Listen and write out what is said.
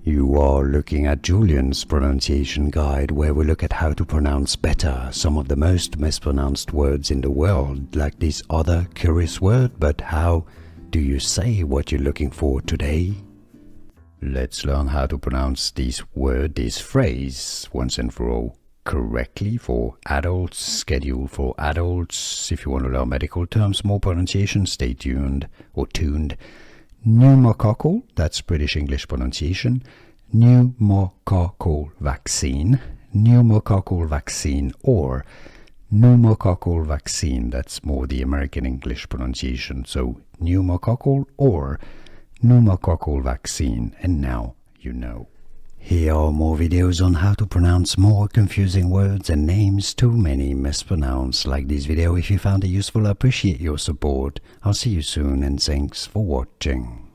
You are looking at Julian's pronunciation guide, where we look at how to pronounce better some of the most mispronounced words in the world, like this other curious word. But how do you say what you're looking for today? Let's learn how to pronounce this word, this phrase, once and for all, correctly for adults, scheduled for adults. If you want to learn medical terms, more pronunciation, stay tuned or tuned. Pneumococcal, that's British English pronunciation. Pneumococcal vaccine, pneumococcal vaccine, or pneumococcal vaccine, that's more the American English pronunciation. So pneumococcal or pneumococcal vaccine, and now you know. Here are more videos on how to pronounce more confusing words and names too many mispronounced. Like this video if you found it useful. I appreciate your support. I'll see you soon and thanks for watching.